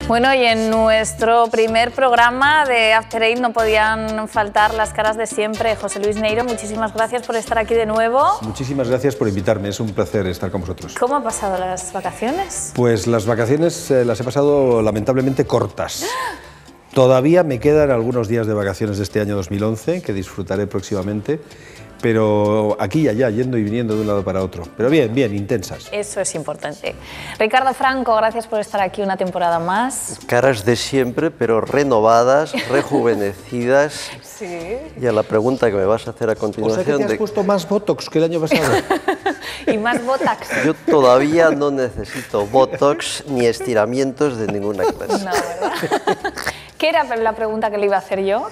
Bueno, y en nuestro primer programa de After Eight no podían faltar las caras de siempre. José Luis Neiro, muchísimas gracias por estar aquí de nuevo. Muchísimas gracias por invitarme, es un placer estar con vosotros. ¿Cómo han pasado las vacaciones? Pues las vacaciones las he pasado lamentablemente cortas. Todavía me quedan algunos días de vacaciones de este año 2011 que disfrutaré próximamente, pero aquí y allá, yendo y viniendo de un lado para otro. Pero bien, bien, intensas. Eso es importante. Ricardo Franco, gracias por estar aquí una temporada más. Caras de siempre, pero renovadas, rejuvenecidas. Sí. Y a la pregunta que me vas a hacer a continuación... O sea que te has puesto más Botox que el año pasado. Y más Botox. Yo todavía no necesito Botox ni estiramientos de ninguna clase. No, ¿verdad? ¿Qué era la pregunta que le iba a hacer yo?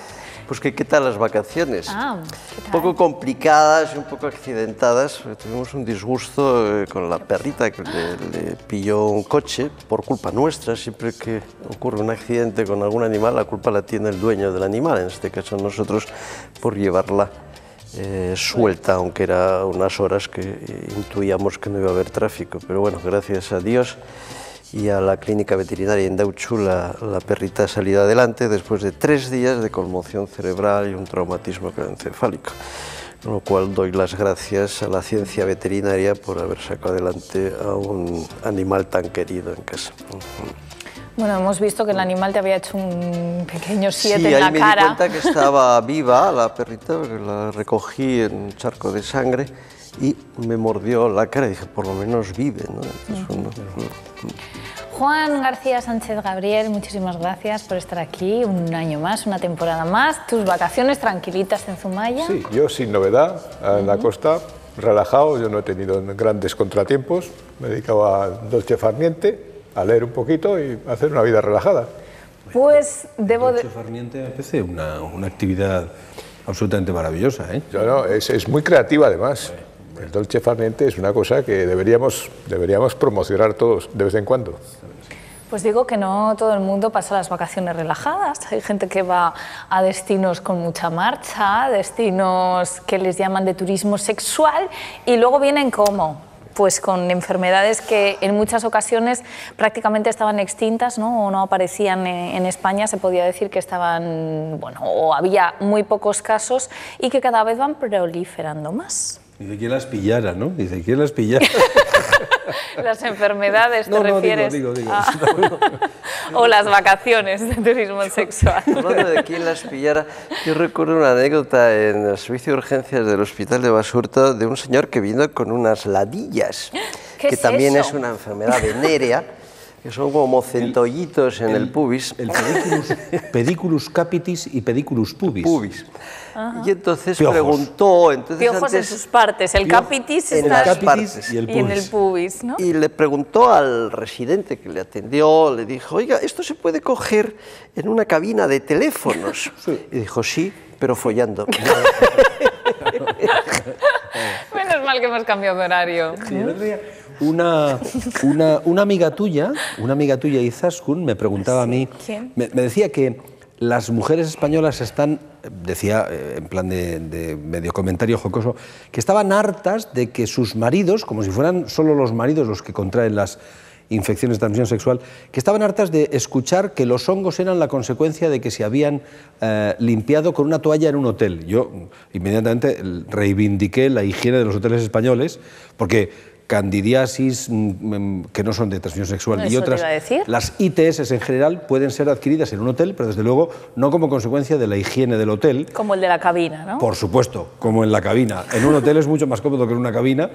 Pues que qué tal las vacaciones. ¿Qué tal? Un poco complicadas y un poco accidentadas. Tuvimos un disgusto con la perrita que le pilló un coche por culpa nuestra. Siempre que ocurre un accidente con algún animal, la culpa la tiene el dueño del animal, en este caso nosotros, por llevarla suelta, aunque era unas horas que intuíamos que no iba a haber tráfico. Pero bueno, gracias a Dios y a la clínica veterinaria en Dauchu, la perrita ha salido adelante después de 3 días de conmoción cerebral y un traumatismo craneoencefálico. Con lo cual doy las gracias a la ciencia veterinaria por haber sacado adelante a un animal tan querido en casa. Bueno, hemos visto que el animal te había hecho un pequeño 7 sí, en la ahí cara. me di cuenta que estaba viva la perrita, porque la recogí en un charco de sangre y me mordió la cara y dije, por lo menos vive, ¿no? Entonces, Juan García Sánchez Gabriel, muchísimas gracias por estar aquí un año más, una temporada más. Tus vacaciones tranquilitas en Zumaya. Sí, yo sin novedad, en la costa, relajado, yo no he tenido grandes contratiempos, me dedicaba a dolce far niente, a leer un poquito y a hacer una vida relajada. Pues debo de... Dolce far niente me parece una actividad absolutamente maravillosa, ¿eh? No, es muy creativa además. El dolce far niente es una cosa que deberíamos promocionar todos de vez en cuando. Pues digo que no todo el mundo pasa las vacaciones relajadas. Hay gente que va a destinos con mucha marcha, destinos que les llaman de turismo sexual y luego vienen ¿cómo? Pues con enfermedades que en muchas ocasiones prácticamente estaban extintas, ¿no? O no aparecían en España, se podía decir que estaban, bueno, o había muy pocos casos y que cada vez van proliferando más. Dice, ¿quién las pillara, no? Dice, ¿quién las pillara? Las enfermedades, ¿te refieres? Digo. O las vacaciones de turismo sexual. Hablando de quién las pillara, yo recuerdo una anécdota en el servicio de urgencias del Hospital de Basurto de un señor que vino con unas ladillas, que también es una enfermedad venérea, que son como centollitos en el pubis. El pediculus capitis y pediculus pubis. Y entonces Piojos. preguntó... Piojos antes, en sus partes, el capitis en está las partes y el y en el pubis, ¿no? Y le preguntó al residente que le atendió, le dijo, oiga, ¿esto se puede coger en una cabina de teléfonos? Sí. Y dijo, sí, pero follando. Menos mal que hemos cambiado de horario. Sí, el otro día una amiga tuya, Izaskun, me preguntaba a mí, ¿Quién? me decía que las mujeres españolas están, decía en plan de medio comentario jocoso, que estaban hartas de que sus maridos, como si fueran solo los maridos los que contraen las infecciones de transmisión sexual, que estaban hartas de escuchar que los hongos eran la consecuencia de que se habían limpiado con una toalla en un hotel. Yo inmediatamente reivindiqué la higiene de los hoteles españoles, porque candidiasis, que no son de transmisión sexual, y otras, las ITS en general pueden ser adquiridas en un hotel, pero desde luego no como consecuencia de la higiene del hotel. Como el de la cabina, ¿no? Por supuesto, como en la cabina. En un hotel es mucho más cómodo que en una cabina,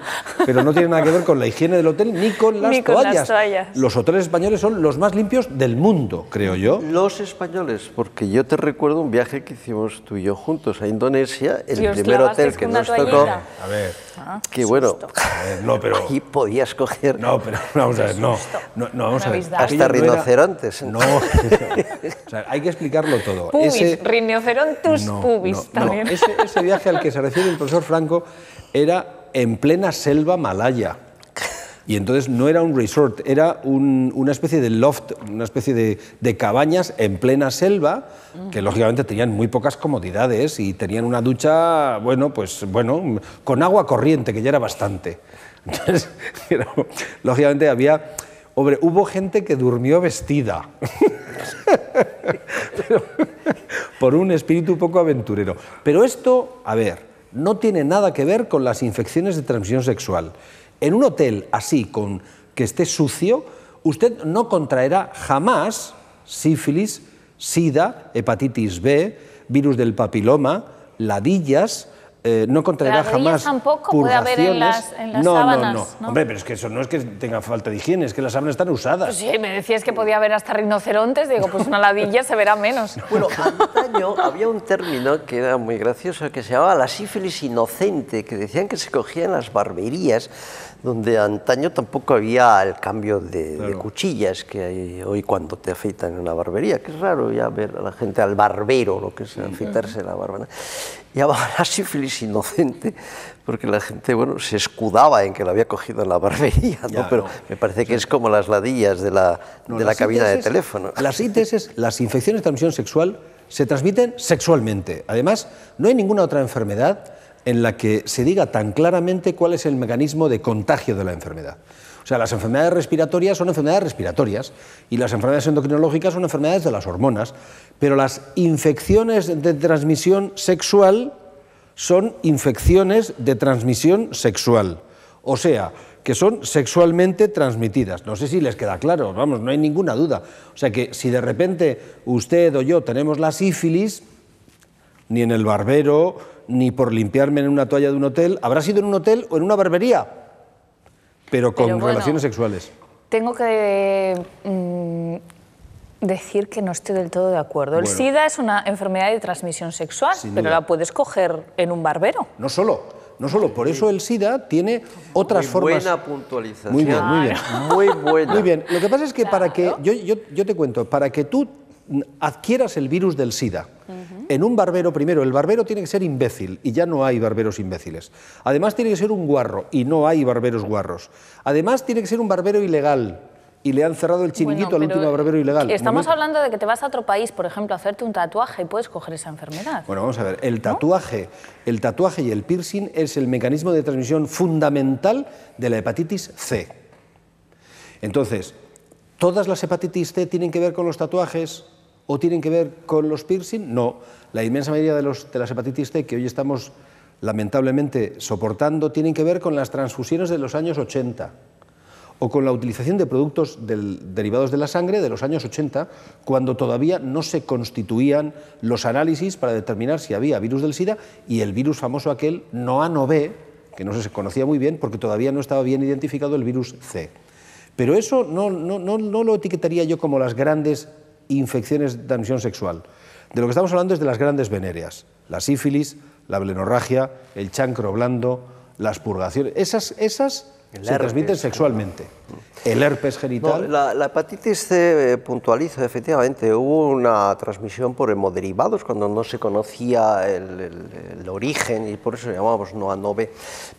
pero no tiene nada que ver con la higiene del hotel ni con las toallas. Los hoteles españoles son los más limpios del mundo, creo yo. Los españoles, porque yo te recuerdo un viaje que hicimos tú y yo juntos a Indonesia, el ¿Y primer hotel que nos tocó. A ver. Que bueno, no, pero... ahí podías coger... No, pero vamos a ver, no vamos a ver. Hasta rinocerontes. No, o sea, hay que explicarlo todo. Pubis, rinocerontus pubis también. Ese viaje al que se refiere el profesor Franco era en plena selva malaya. Y entonces no era un resort, era una especie de loft, una especie de cabañas en plena selva, que lógicamente tenían muy pocas comodidades y tenían una ducha, bueno, con agua corriente, que ya era bastante. Entonces, lógicamente había Hombre, hubo gente que durmió vestida. Por un espíritu poco aventurero. Pero esto, a ver, no tiene nada que ver con las infecciones de transmisión sexual. En un hotel así, con que esté sucio, usted no contraerá jamás sífilis, sida, hepatitis B, virus del papiloma, ladillas. No contraerá jamás tampoco puede haber en las sábanas. No. Hombre, pero es que eso no es que tenga falta de higiene, es que las sábanas están usadas. Pues sí, me decías que podía haber hasta rinocerontes, digo, pues una ladilla se verá menos. Bueno, antaño había un término que era muy gracioso, que se llamaba la sífilis inocente, que decían que se cogía en las barberías, donde antaño tampoco había el cambio de cuchillas que hay hoy cuando te afeitan en una barbería, que es raro ya ver a la gente al barbero, lo que es afeitarse la barba, ¿no? Llamaba la sífilis inocente, porque la gente, bueno, se escudaba en que la había cogido en la barbería, ¿no? Pero me parece que es como las ladillas de la cabina de teléfono. Las ITS, las infecciones de transmisión sexual, se transmiten sexualmente. Además, no hay ninguna otra enfermedad en la que se diga tan claramente cuál es el mecanismo de contagio de la enfermedad. O sea, las enfermedades respiratorias son enfermedades respiratorias y las enfermedades endocrinológicas son enfermedades de las hormonas, pero las infecciones de transmisión sexual son infecciones de transmisión sexual, o sea, que son sexualmente transmitidas. No sé si les queda claro, vamos, no hay ninguna duda. O sea que si de repente usted o yo tenemos la sífilis, ni en el barbero, ni por limpiarme en una toalla de un hotel, habrá sido en un hotel o en una barbería, pero con relaciones sexuales. Tengo que decir que no estoy del todo de acuerdo. El SIDA es una enfermedad de transmisión sexual, pero la puedes coger en un barbero. No solo, por eso el SIDA tiene otras formas. Muy buena puntualización. Muy bien, muy bien. Muy buena. Muy bien. Lo que pasa es que para que, yo te cuento, para que tú adquieras el virus del SIDA en un barbero, primero, el barbero tiene que ser imbécil y ya no hay barberos imbéciles. Además tiene que ser un guarro y no hay barberos guarros. Además tiene que ser un barbero ilegal y le han cerrado el chiringuito al último barbero ilegal. Estamos hablando de que te vas a otro país, por ejemplo, a hacerte un tatuaje y puedes coger esa enfermedad. Bueno, vamos a ver, el tatuaje y el piercing es el mecanismo de transmisión fundamental de la hepatitis C. Entonces, ¿todas las hepatitis C tienen que ver con los tatuajes o tienen que ver con los piercing? No. La inmensa mayoría de las hepatitis C que hoy estamos lamentablemente soportando tienen que ver con las transfusiones de los años 80 o con la utilización de productos derivados de la sangre de los años 80, cuando todavía no se constituían los análisis para determinar si había virus del SIDA y el virus famoso aquel NOA-NOB, que no se conocía muy bien porque todavía no estaba bien identificado el virus C. Pero eso no lo etiquetaría yo como las grandes infecciones de transmisión sexual. De lo que estamos hablando es de las grandes venéreas, la sífilis, la blenorragia, el chancro blando, las purgaciones, esas se transmiten sexualmente. El herpes genital. No, la hepatitis C puntualiza, efectivamente, hubo una transmisión por hemoderivados cuando no se conocía el origen y por eso lo llamábamos NOA-NOB,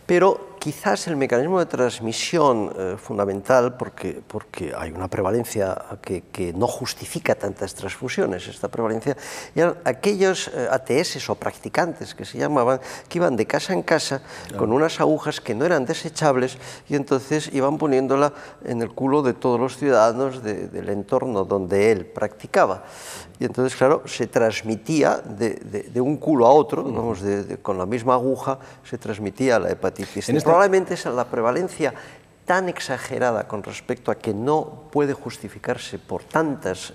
pero quizás el mecanismo de transmisión fundamental, porque hay una prevalencia que no justifica tantas transfusiones, esta prevalencia, eran aquellos ATS o practicantes que se llamaban, que iban de casa en casa con unas agujas que no eran desechables y entonces iban poniéndola en el culo de todos los ciudadanos del entorno donde él practicaba. Y entonces, claro, se transmitía de un culo a otro, vamos, con la misma aguja, se transmitía la hepatitis C. Probablemente esa la prevalencia tan exagerada con respecto a que no puede justificarse por tantas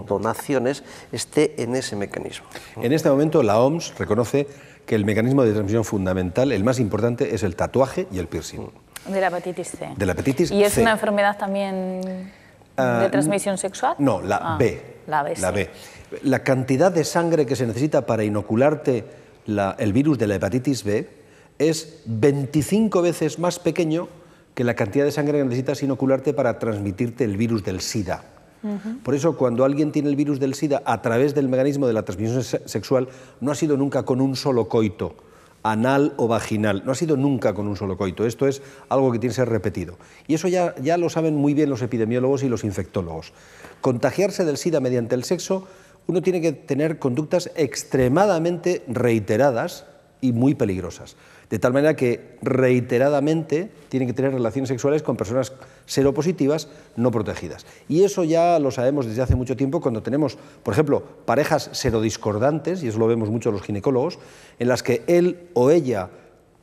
donaciones esté en ese mecanismo. En este momento la OMS reconoce que el mecanismo de transmisión fundamental, el más importante, es el tatuaje y el piercing. De la hepatitis C. De la hepatitis C. ¿Y es una enfermedad también de transmisión sexual? No, la B. La B, la B. La cantidad de sangre que se necesita para inocularte el virus de la hepatitis B es 25 veces más pequeño que la cantidad de sangre que necesitas inocularte para transmitirte el virus del SIDA. Por eso, cuando alguien tiene el virus del SIDA a través del mecanismo de la transmisión sexual, no ha sido nunca con un solo coito, anal o vaginal, no ha sido nunca con un solo coito. Esto es algo que tiene que ser repetido. Y eso ya lo saben muy bien los epidemiólogos y los infectólogos. Contagiarse del SIDA mediante el sexo, uno tiene que tener conductas extremadamente reiteradas y muy peligrosas. De tal manera que reiteradamente tienen que tener relaciones sexuales con personas seropositivas no protegidas. Y eso ya lo sabemos desde hace mucho tiempo cuando tenemos, por ejemplo, parejas serodiscordantes, y eso lo vemos mucho los ginecólogos, en las que él o ella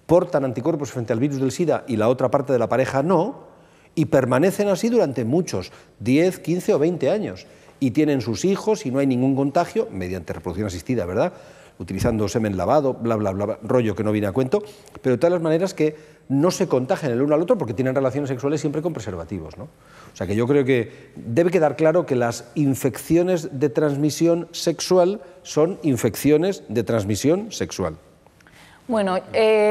portan anticuerpos frente al virus del SIDA y la otra parte de la pareja no, y permanecen así durante muchos, 10, 15 o 20 años, y tienen sus hijos y no hay ningún contagio, mediante reproducción asistida, ¿verdad?, utilizando semen lavado, bla, bla, bla, rollo que no viene a cuento, pero de todas las maneras que no se contagian el uno al otro porque tienen relaciones sexuales siempre con preservativos, ¿no? O sea que yo creo que debe quedar claro que las infecciones de transmisión sexual son infecciones de transmisión sexual. Bueno,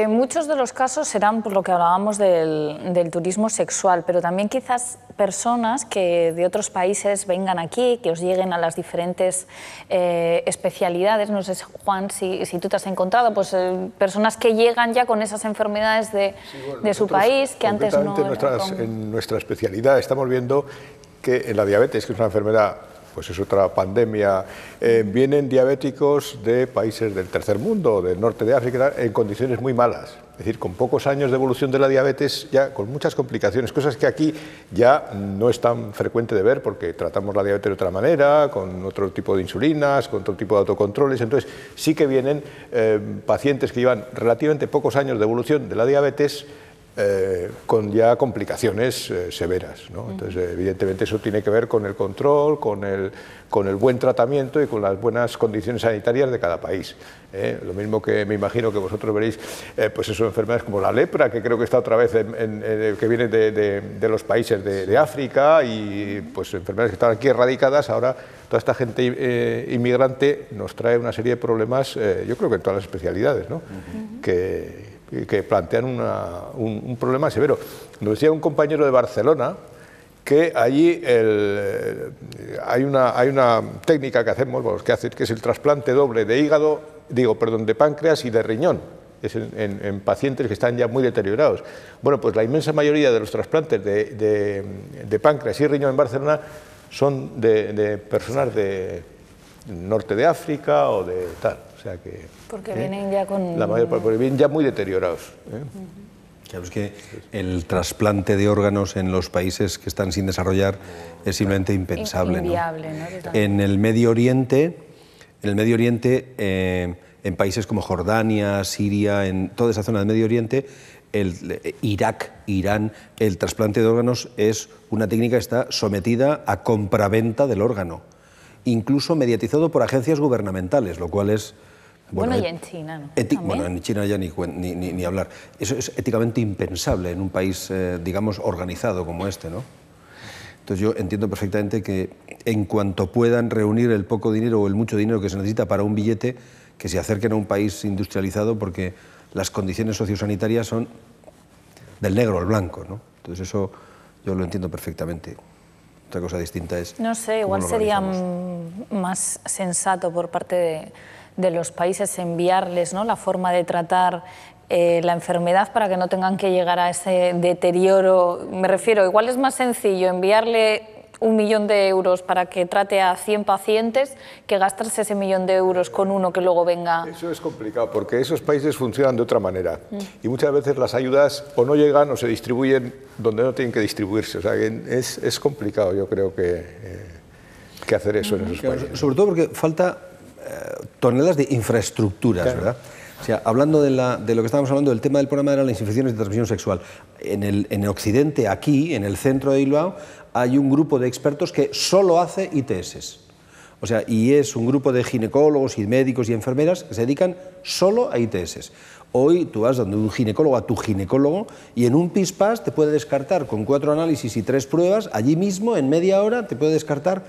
muchos de los casos serán por lo que hablábamos del turismo sexual, pero también quizás personas que de otros países vengan aquí, que os lleguen a las diferentes especialidades. No sé, Juan, si tú te has encontrado, pues personas que llegan ya con esas enfermedades de su país, que antes no... En nuestra especialidad estamos viendo que en la diabetes, que es una enfermedad, pues es otra pandemia, vienen diabéticos de países del tercer mundo, del norte de África, en condiciones muy malas. Es decir, con pocos años de evolución de la diabetes, ya con muchas complicaciones, cosas que aquí ya no es tan frecuente de ver porque tratamos la diabetes de otra manera, con otro tipo de insulinas, con otro tipo de autocontroles. Entonces, sí que vienen pacientes que llevan relativamente pocos años de evolución de la diabetes, con ya complicaciones severas, ¿no? Entonces, evidentemente, eso tiene que ver con el control, con el buen tratamiento y con las buenas condiciones sanitarias de cada país. Lo mismo que me imagino que vosotros veréis, pues eso, enfermedades como la lepra, que creo que está otra vez, que viene de los países de África, y pues enfermedades que están aquí erradicadas. Ahora, toda esta gente inmigrante nos trae una serie de problemas, yo creo que en todas las especialidades, ¿no? Que plantean un problema severo. Nos decía un compañero de Barcelona que allí hay una técnica que hacemos, que es el trasplante doble de de páncreas y de riñón, es en pacientes que están ya muy deteriorados. Bueno, pues la inmensa mayoría de los trasplantes de páncreas y riñón en Barcelona son de personas del norte de África o de tal. O sea que, porque vienen ya con... La mayor parte, porque vienen ya muy deteriorados. Claro, es que el trasplante de órganos en los países que están sin desarrollar es simplemente impensable. Inviable, ¿no? En el Medio Oriente, en países como Jordania, Siria, en toda esa zona del Medio Oriente, Irak, Irán, el trasplante de órganos es una técnica que está sometida a compraventa del órgano, incluso mediatizado por agencias gubernamentales, lo cual es... Bueno, y en China, ¿no? Bueno, en China ya ni hablar. Eso es éticamente impensable en un país, digamos, organizado como este, ¿no? Entonces yo entiendo perfectamente que en cuanto puedan reunir el poco dinero o el mucho dinero que se necesita para un billete, que se acerquen a un país industrializado, porque las condiciones sociosanitarias son del negro al blanco, ¿no? Entonces eso yo lo entiendo perfectamente. Otra cosa distinta es... No sé, igual sería más sensato por parte de los países enviarles, ¿no?, la forma de tratar la enfermedad para que no tengan que llegar a ese deterioro. Me refiero, igual es más sencillo enviarle 1 millón de euros para que trate a 100 pacientes que gastarse ese 1 millón de euros con uno que luego venga... Eso es complicado porque esos países funcionan de otra manera y muchas veces las ayudas o no llegan o se distribuyen donde no tienen que distribuirse. O sea, es complicado, yo creo que hacer eso en esos países. Sobre todo porque falta toneladas de infraestructuras, claro, ¿verdad? O sea, hablando de lo que estábamos hablando, del tema del programa eran las infecciones de transmisión sexual. En Occidente, aquí, en el centro de Bilbao, hay un grupo de expertos que solo hace ITS. O sea, y es un grupo de ginecólogos y médicos y enfermeras que se dedican solo a ITS. Hoy tú vas donde un ginecólogo, a tu ginecólogo, y en un PIS-PAS te puede descartar con 4 análisis y 3 pruebas, allí mismo, en media hora, te puede descartar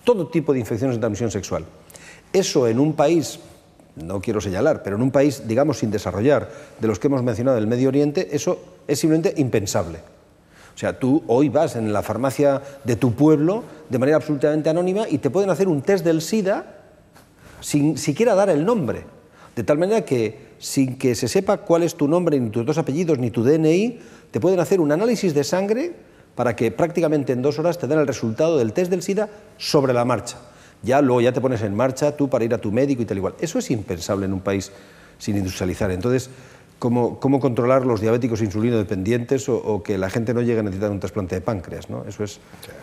todo tipo de infecciones de transmisión sexual. Eso en un país, no quiero señalar, pero en un país, digamos, sin desarrollar, de los que hemos mencionado del Medio Oriente, eso es simplemente impensable. O sea, tú hoy vas en la farmacia de tu pueblo de manera absolutamente anónima y te pueden hacer un test del SIDA sin siquiera dar el nombre. De tal manera que, sin que se sepa cuál es tu nombre, ni tus 2 apellidos, ni tu DNI, te pueden hacer un análisis de sangre para que prácticamente en 2 horas te den el resultado del test del SIDA sobre la marcha. Luego ya te pones en marcha tú para ir a tu médico y tal igual. Eso es impensable en un país sin industrializar. Entonces, cómo controlar los diabéticos insulinodependientes o que la gente no llegue a necesitar un trasplante de páncreas, ¿no? Eso es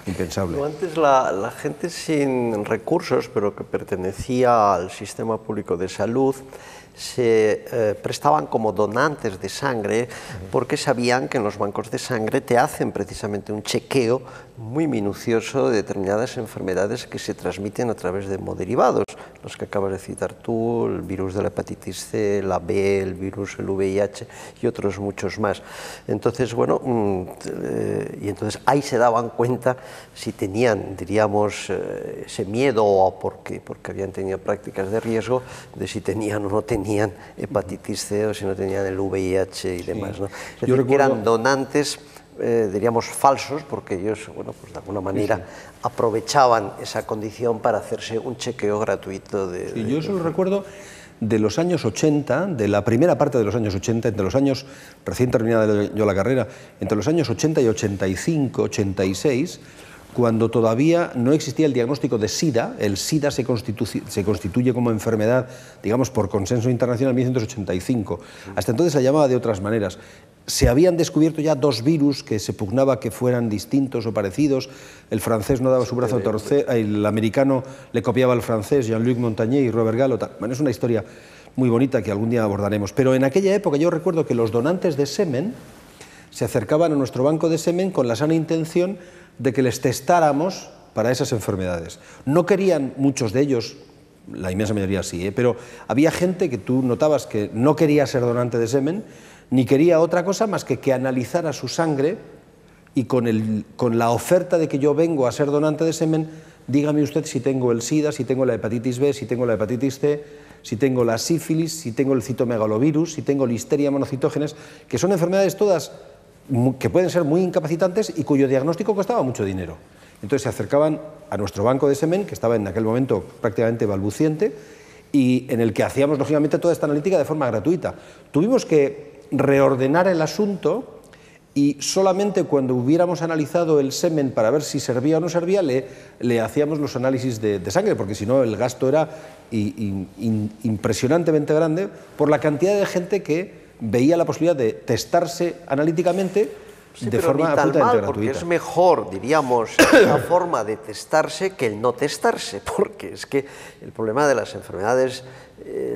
impensable. Antes la gente sin recursos, pero que pertenecía al sistema público de salud, se prestaban como donantes de sangre porque sabían que en los bancos de sangre te hacen precisamente un chequeo muy minucioso de determinadas enfermedades que se transmiten a través de hemoderivados, los que acabas de citar tú, el virus de la hepatitis C, la B, el virus, el VIH y otros muchos más. Entonces, bueno, y entonces ahí se daban cuenta si tenían, diríamos, ese miedo o porque habían tenido prácticas de riesgo, de si tenían o no tenían hepatitis C o si no tenían el VIH y demás, ¿no? Es decir, que eran donantes, diríamos, falsos, porque ellos, bueno, pues de alguna manera aprovechaban esa condición para hacerse un chequeo gratuito de... Yo solo recuerdo de los años 80, de la primera parte de los años 80, entre los años, recién terminada yo la carrera, entre los años 80 y 85, 86, cuando todavía no existía el diagnóstico de SIDA. El SIDA se constituye como enfermedad, digamos, por consenso internacional en 1985. Hasta entonces se llamaba de otras maneras. Se habían descubierto ya dos virus que se pugnaba que fueran distintos o parecidos. El francés no daba su brazo a torcer, el americano le copiaba al francés, Jean-Luc Montagnier y Robert Gallo. Bueno, es una historia muy bonita que algún día abordaremos. Pero en aquella época yo recuerdo que los donantes de semen se acercaban a nuestro banco de semen con la sana intención de que les testáramos para esas enfermedades. No querían muchos de ellos, la inmensa mayoría sí, pero había gente que tú notabas que no quería ser donante de semen, ni quería otra cosa más que analizara su sangre y con la oferta de que yo vengo a ser donante de semen, dígame usted si tengo el SIDA, si tengo la hepatitis B, si tengo la hepatitis C, si tengo la sífilis, si tengo el citomegalovirus, si tengo listeria monocitógenes, que son enfermedades todas que pueden ser muy incapacitantes y cuyo diagnóstico costaba mucho dinero. Entonces se acercaban a nuestro banco de semen, que estaba en aquel momento prácticamente balbuciente, y en el que hacíamos, lógicamente, toda esta analítica de forma gratuita. Tuvimos que reordenar el asunto y solamente cuando hubiéramos analizado el semen para ver si servía o no servía, le hacíamos los análisis de sangre, porque si no el gasto era impresionantemente grande por la cantidad de gente que veía la posibilidad de testarse analíticamente de forma absolutamente gratuita. Porque es mejor, diríamos, la forma de testarse que el no testarse, porque es que el problema de las enfermedades,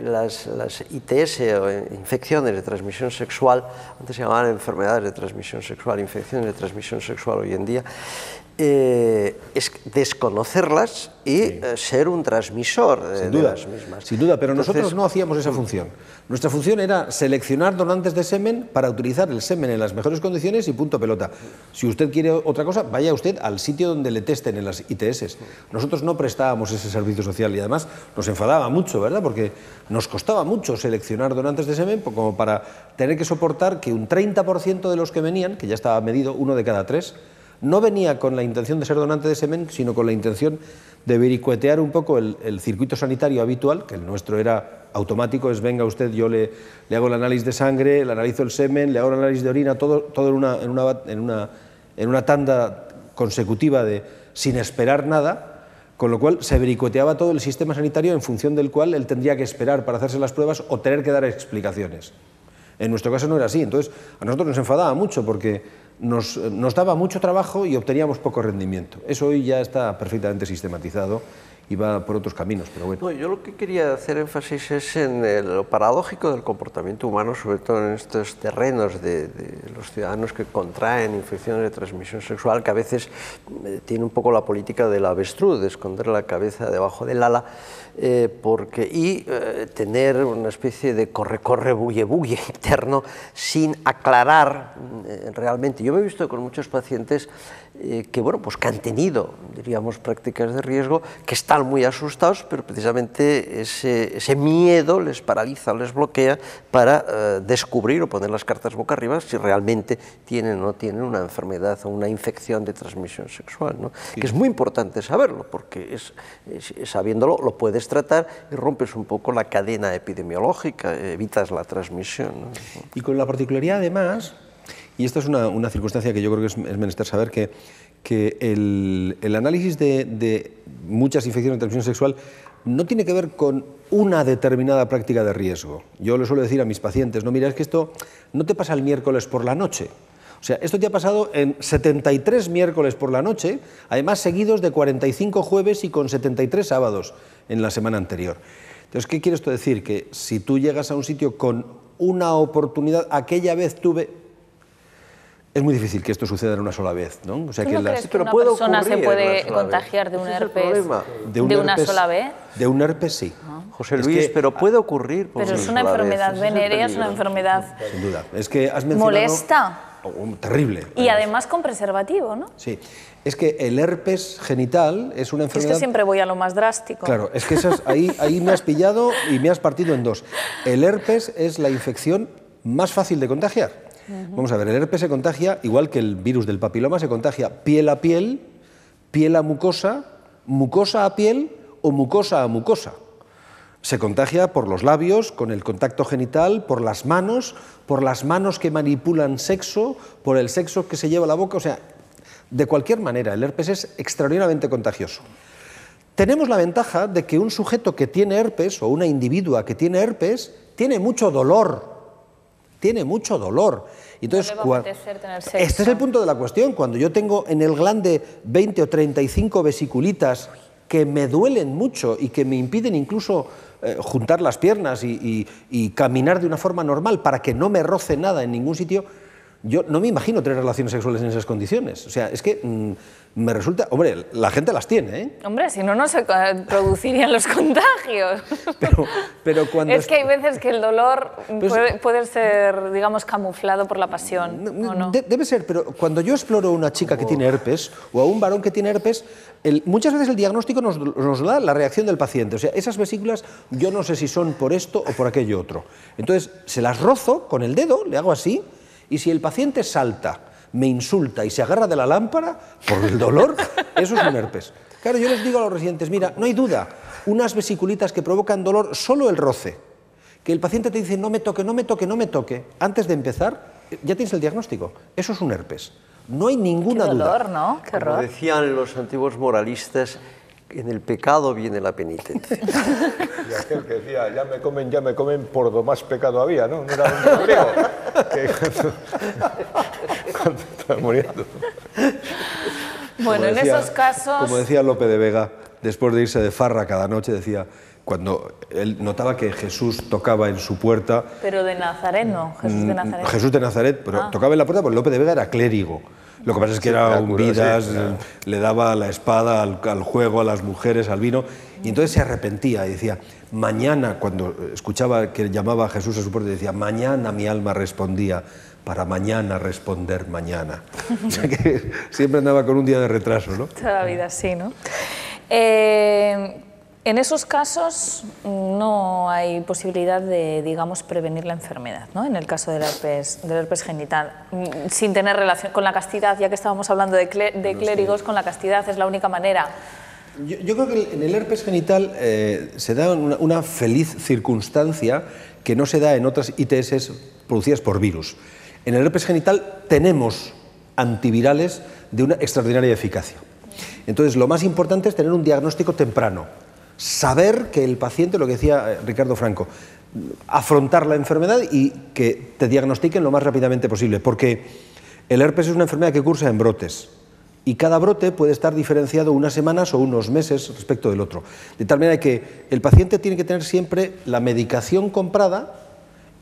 las ITS o infecciones de transmisión sexual, antes se llamaban enfermedades de transmisión sexual, infecciones de transmisión sexual hoy en día, es desconocerlas y ser un transmisor de las mismas. Sin duda, pero nosotros no hacíamos esa función. Nuestra función era seleccionar donantes de semen para utilizar el semen en las mejores condiciones y punto pelota. Si usted quiere otra cosa, vaya usted al sitio donde le testen en las ITS. Nosotros no prestábamos ese servicio social y además nos enfadaba mucho, ¿verdad? Porque nos costaba mucho seleccionar donantes de semen como para tener que soportar que un 30% de los que venían, que ya estaba medido, 1 de cada 3, no venía con la intención de ser donante de semen, sino con la intención de vericuetear un poco el circuito sanitario habitual, que el nuestro era automático, es venga usted, yo le hago el análisis de sangre, le analizo el semen, le hago el análisis de orina, todo en una tanda consecutiva sin esperar nada, con lo cual se vericueteaba todo el sistema sanitario en función del cual él tendría que esperar para hacerse las pruebas o tener que dar explicaciones. En nuestro caso no era así, entonces a nosotros nos enfadaba mucho porque nos daba mucho trabajo y obteníamos poco rendimiento. Eso hoy ya está perfectamente sistematizado y va por otros caminos, pero bueno. No, yo lo que quería hacer énfasis es en lo paradójico del comportamiento humano, sobre todo en estos terrenos de los ciudadanos que contraen infecciones de transmisión sexual, que a veces tiene un poco la política del avestruz, de esconder la cabeza debajo del ala, tener una especie de corre-corre, bulle-bulle interno sin aclarar realmente. Yo me he visto con muchos pacientes que han tenido, diríamos, prácticas de riesgo, que están muy asustados, pero precisamente ese miedo les paraliza o les bloquea para descubrir o poner las cartas boca arriba si realmente tienen o no tienen una enfermedad o una infección de transmisión sexual, ¿no? Sí. Que es muy importante saberlo, porque sabiéndolo lo puedes tratar y rompes un poco la cadena epidemiológica, evitas la transmisión, ¿no? Y con la particularidad, además, y esta es una circunstancia que yo creo que es menester saber, que que el análisis de muchas infecciones de transmisión sexual no tiene que ver con una determinada práctica de riesgo. Yo le suelo decir a mis pacientes, no, mira, es que esto no te pasa el miércoles por la noche. O sea, esto te ha pasado en 73 miércoles por la noche, además seguidos de 45 jueves y con 73 sábados en la semana anterior. Entonces, ¿qué quiere esto decir? Que si tú llegas a un sitio con una oportunidad, aquella vez tuve... Es muy difícil que esto suceda en una sola vez, ¿no? O sea, ¿Tú que no crees que una persona se puede contagiar de un herpes de una sola vez? De un herpes, sí. José Luis, pero puede ocurrir. Pero es una enfermedad venérea, es una enfermedad... Sin duda. Es que has mencionado... Molesta. Terrible. Y además con preservativo, ¿no? Sí. Es que el herpes genital es una enfermedad... Es que siempre voy a lo más drástico. Claro, es que ahí me has pillado y me has partido en dos. El herpes es la infección más fácil de contagiar. Vamos a ver, el herpes se contagia, igual que el virus del papiloma, se contagia piel a piel, piel a mucosa, mucosa a piel o mucosa a mucosa. Se contagia por los labios, con el contacto genital, por las manos que manipulan sexo, por el sexo que se lleva a la boca, o sea, de cualquier manera, el herpes es extraordinariamente contagioso. Tenemos la ventaja de que un sujeto que tiene herpes o una individua que tiene herpes tiene mucho dolor. Tiene mucho dolor. Entonces, no le va a apetecer tener sexo. Este es el punto de la cuestión. Cuando yo tengo en el glande 20 o 35 vesiculitas que me duelen mucho y que me impiden incluso juntar las piernas y caminar de una forma normal para que no me roce nada en ningún sitio, yo no me imagino tener relaciones sexuales en esas condiciones. O sea, es que me resulta... Hombre, la gente las tiene, ¿eh? Hombre, si no, no se producirían los contagios. Pero cuando... Es que hay veces que el dolor puede ser, digamos, camuflado por la pasión, ¿o no? Debe ser, pero cuando yo exploro a una chica que tiene herpes o a un varón que tiene herpes, muchas veces el diagnóstico nos da la reacción del paciente. O sea, esas vesículas yo no sé si son por esto o por aquello otro. Entonces, se las rozo con el dedo, le hago así, y si el paciente salta, me insulta y se agarra de la lámpara por el dolor, eso es un herpes. Claro, yo les digo a los residentes, mira, no hay duda, unas vesiculitas que provocan dolor, solo el roce. Que el paciente te dice, no me toque, no me toque, no me toque. Antes de empezar, ya tienes el diagnóstico. Eso es un herpes. No hay ninguna Qué dolor, duda. ¿no? Qué horror. Como decían los antiguos moralistas, en el pecado viene la penitencia. Y aquel que decía, ya me comen, por do más pecado había, ¿no? No era un griego que cuando estaba muriendo. Bueno, en esos casos... Como decía Lope de Vega, después de irse de farra cada noche, decía, cuando él notaba que Jesús tocaba en su puerta... Pero de Nazaret no, Jesús de Nazaret. Jesús de Nazaret, pero tocaba en la puerta porque Lope de Vega era clérigo. Lo que pasa es que era un vidas, le daba la espada al juego, a las mujeres, al vino, y entonces se arrepentía y decía, mañana, cuando escuchaba que llamaba a Jesús a su puerta, decía, mañana mi alma respondía, para mañana responder mañana. O sea que siempre andaba con un día de retraso, ¿no? Toda la vida sí, ¿no? En esos casos no hay posibilidad de, digamos, prevenir la enfermedad, ¿no? En el caso del herpes genital, sin tener relación con la castidad, ya que estábamos hablando de clérigos, con la castidad es la única manera. Yo creo que en el herpes genital se da una feliz circunstancia que no se da en otras ITS producidas por virus. En el herpes genital tenemos antivirales de una extraordinaria eficacia. Entonces, lo más importante es tener un diagnóstico temprano. Saber que el paciente, lo que decía Ricardo Franco, afrontar la enfermedad y que te diagnostiquen lo más rápidamente posible, porque el herpes es una enfermedad que cursa en brotes y cada brote puede estar diferenciado unas semanas o unos meses respecto del otro. De tal manera que el paciente tiene que tener siempre la medicación comprada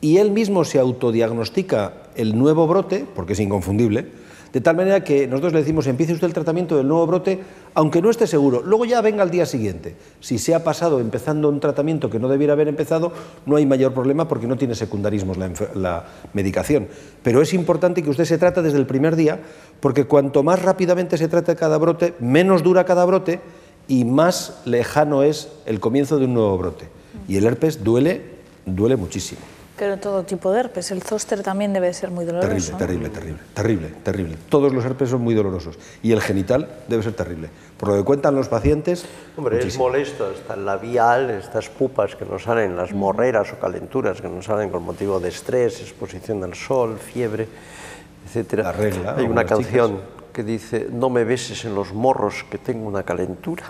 y él mismo se autodiagnostica el nuevo brote, porque es inconfundible, de tal manera que nosotros le decimos, empiece usted el tratamiento del nuevo brote, aunque no esté seguro, luego ya venga al día siguiente. Si se ha pasado empezando un tratamiento que no debiera haber empezado, no hay mayor problema porque no tiene secundarismos la medicación. Pero es importante que usted se trate desde el primer día, porque cuanto más rápidamente se trate cada brote, menos dura cada brote y más lejano es el comienzo de un nuevo brote. Y el herpes duele muchísimo. Pero todo tipo de herpes, el zóster también debe ser muy doloroso. Terrible. Todos los herpes son muy dolorosos y el genital debe ser terrible. Por lo que cuentan los pacientes... Hombre, muchísimo. es molesto, está el labial, estas pupas que nos salen, las morreras o calenturas que nos salen con motivo de estrés, exposición al sol, fiebre, etcétera. La regla. Hay una canción que dice: no me beses en los morros que tengo una calentura.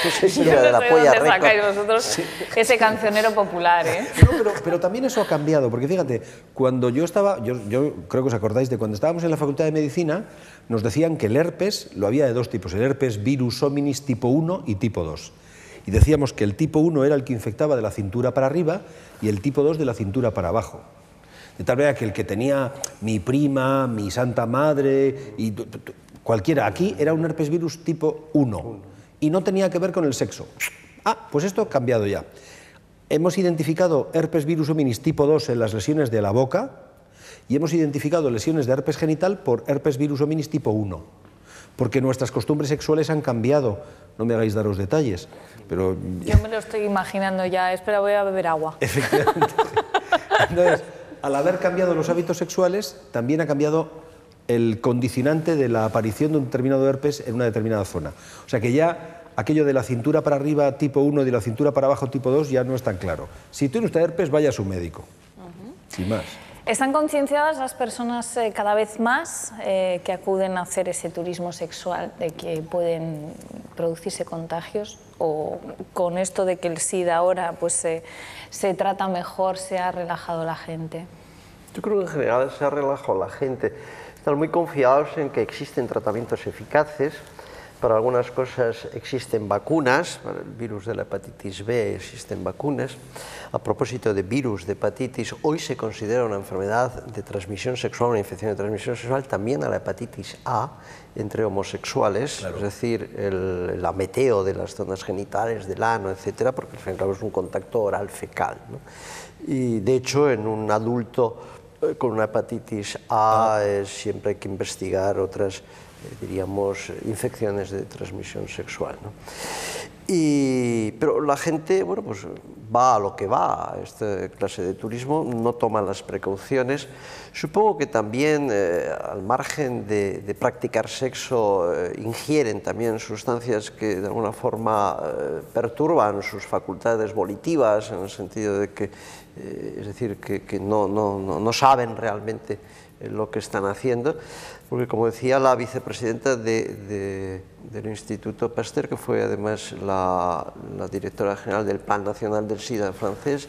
No sé si Yo no de la sé polla dónde sacáis récord. vosotros ese cancionero popular, ¿eh? No, pero también eso ha cambiado, porque fíjate, cuando yo estaba, yo creo que os acordáis de cuando estábamos en la Facultad de Medicina, nos decían que el herpes lo había de dos tipos, el herpes virus hominis tipo 1 y tipo 2. Y decíamos que el tipo 1 era el que infectaba de la cintura para arriba y el tipo 2 de la cintura para abajo. De tal manera que el que tenía mi prima, mi santa madre, y cualquiera, aquí era un herpes virus tipo 1 y no tenía que ver con el sexo. Ah, pues esto ha cambiado ya. Hemos identificado herpes virus hominis tipo 2 en las lesiones de la boca y hemos identificado lesiones de herpes genital por herpes virus hominis tipo 1, porque nuestras costumbres sexuales han cambiado. No me hagáis daros detalles, pero... Yo me lo estoy imaginando ya. Espera, voy a beber agua. Efectivamente. Entonces, al haber cambiado los hábitos sexuales, también ha cambiado el condicionante de la aparición de un determinado herpes en una determinada zona. O sea que ya aquello de la cintura para arriba tipo 1 y de la cintura para abajo tipo 2 ya no es tan claro. Si tiene usted herpes, vaya a su médico. Sin más. ¿Están concienciadas las personas cada vez más que acuden a hacer ese turismo sexual, de que pueden producirse contagios? ¿O con esto de que el SIDA ahora pues, se trata mejor, se ha relajado la gente? Yo creo que en general se ha relajado la gente. Están muy confiados en que existen tratamientos eficaces. Para algunas cosas existen vacunas, para el virus de la hepatitis B existen vacunas. A propósito de virus de hepatitis, hoy se considera una enfermedad de transmisión sexual, una infección de transmisión sexual, también a la hepatitis A entre homosexuales, claro. Es decir, el ameteo de las zonas genitales, del ano, etcétera, porque al fin y al cabo es un contacto oral fecal, ¿no? Y de hecho, en un adulto con una hepatitis A siempre hay que investigar otras diríamos, infecciones de transmisión sexual, ¿no? Pero la gente, bueno, pues va a lo que va, a esta clase de turismo, no toma las precauciones. Supongo que también, al margen de practicar sexo, ingieren también sustancias que de alguna forma perturban sus facultades volitivas, en el sentido de que, es decir, que no saben realmente lo que están haciendo, porque como decía la vicepresidenta del Instituto Pasteur, que fue además la directora general del Plan Nacional del SIDA francés,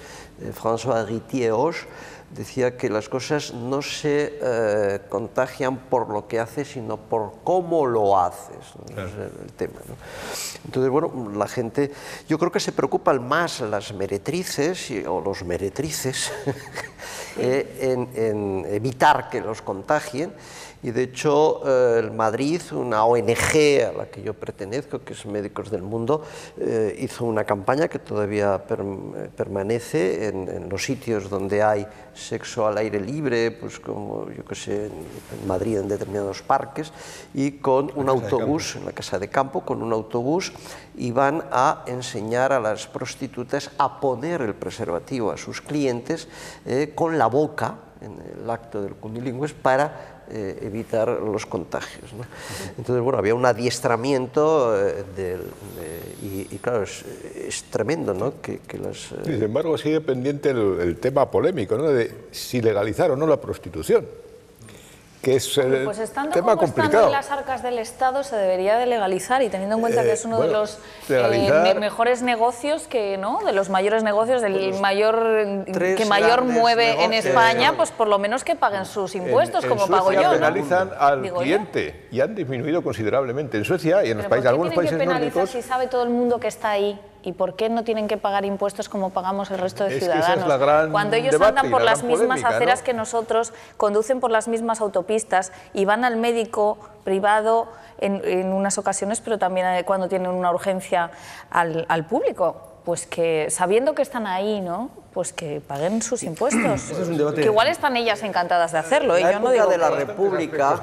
François Rittier-Hoche, decía que las cosas no se contagian por lo que haces, sino por cómo lo haces, ¿no? Claro. Ese es el tema, ¿no? Entonces, bueno, la gente, yo creo que se preocupan más las meretrices o los meretrices en evitar que los contagien. Y de hecho, el Madrid, una ONG a la que yo pertenezco, que es Médicos del Mundo, hizo una campaña que todavía permanece en los sitios donde hay sexo al aire libre, pues como yo que sé, en Madrid en determinados parques, y con un autobús, en la casa de campo, con un autobús, iban a enseñar a las prostitutas a poner el preservativo a sus clientes con la boca, en el acto del cunilingües, para evitar los contagios, ¿no? Entonces, bueno, había un adiestramiento y claro, es tremendo, ¿no? Que las, Sin embargo, sigue pendiente el tema polémico, ¿no? De si legalizar o no la prostitución, que es el pues estando tema como complicado. Estando en las arcas del Estado se debería de legalizar, y teniendo en cuenta que es uno de los mejores negocios, que, ¿no? De los mayores negocios, del mayor que mayor mueve en España, pues por lo menos que paguen sus impuestos, como pago yo, ¿no? Penalizan al cliente y han disminuido considerablemente en Suecia y en los países, algunos países nórdicos. Si sabe todo el mundo que está ahí, ¿y por qué no tienen que pagar impuestos como pagamos el resto de ciudadanos? Esa es la Cuando ellos debate, andan por las mismas polémica, aceras, ¿no? que nosotros, conducen por las mismas autopistas y van al médico privado en unas ocasiones, pero también cuando tienen una urgencia al público, pues que sabiendo que están ahí, ¿no? Pues que paguen sus impuestos. Ese es un debate. Que igual están ellas encantadas de hacerlo. La yo no digo época de la que... República,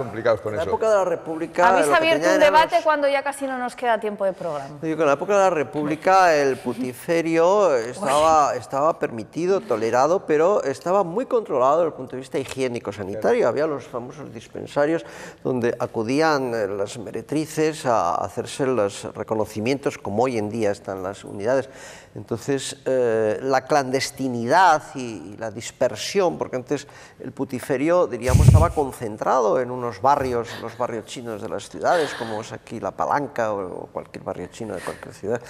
la época de la República, Habéis lo que abierto tenían un eran debate los... cuando ya casi no nos queda tiempo de programa. Digo que en la época de la República el putiferio estaba permitido, tolerado, pero estaba muy controlado desde el punto de vista higiénico-sanitario. Había los famosos dispensarios donde acudían las meretrices a hacerse los reconocimientos, como hoy en día están las unidades Entonces, la clandestinidad y la dispersión, porque antes el putiferio, diríamos, estaba concentrado en unos barrios, los barrios chinos de las ciudades, como es aquí La Palanca o cualquier barrio chino de cualquier ciudad,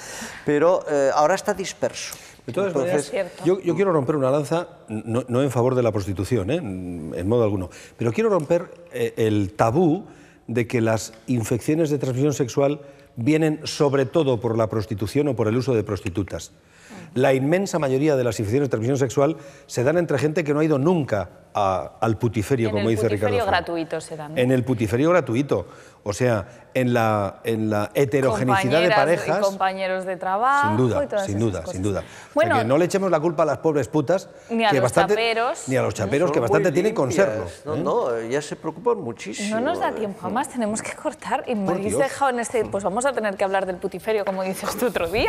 pero ahora está disperso. De todas maneras, yo quiero romper una lanza, no en favor de la prostitución, en modo alguno, pero quiero romper el tabú de que las infecciones de transmisión sexual vienen sobre todo por la prostitución o por el uso de prostitutas. La inmensa mayoría de las infecciones de transmisión sexual se dan entre gente que no ha ido nunca al putiferio, como dice Ricardo. En el putiferio gratuito se dan, ¿no? En el putiferio gratuito, o sea, en la heterogenicidad de parejas. Y compañeros de trabajo. Sin duda, y todas sin esas duda, cosas. sin duda. Bueno, o sea, que no le echemos la culpa a las pobres putas. Ni a los chaperos. Ni a los chaperos, que bastante tienen con serlo. No, ya se preocupan muchísimo. No nos da tiempo, además tenemos que cortar y me habéis dejado en este... Pues vamos a tener que hablar del putiferio, como dices tú otro día,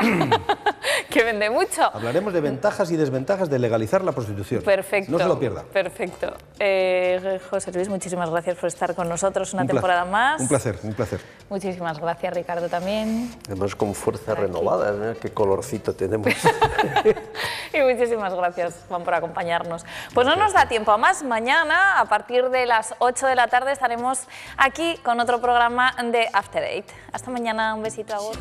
que vende mucho. Hablaremos de ventajas y desventajas de legalizar la prostitución. Perfecto. No se lo pierda. Perfecto. José Luis, muchísimas gracias por estar con nosotros una temporada más. Un placer, un placer. Muchísimas gracias, Ricardo, también. Además, con fuerza renovada, ¿no? Qué colorcito tenemos. Y muchísimas gracias, Juan, por acompañarnos. Pues no nos da tiempo a más. Mañana, a partir de las 8 de la tarde, estaremos aquí con otro programa de After Eight. Hasta mañana, un besito a vos.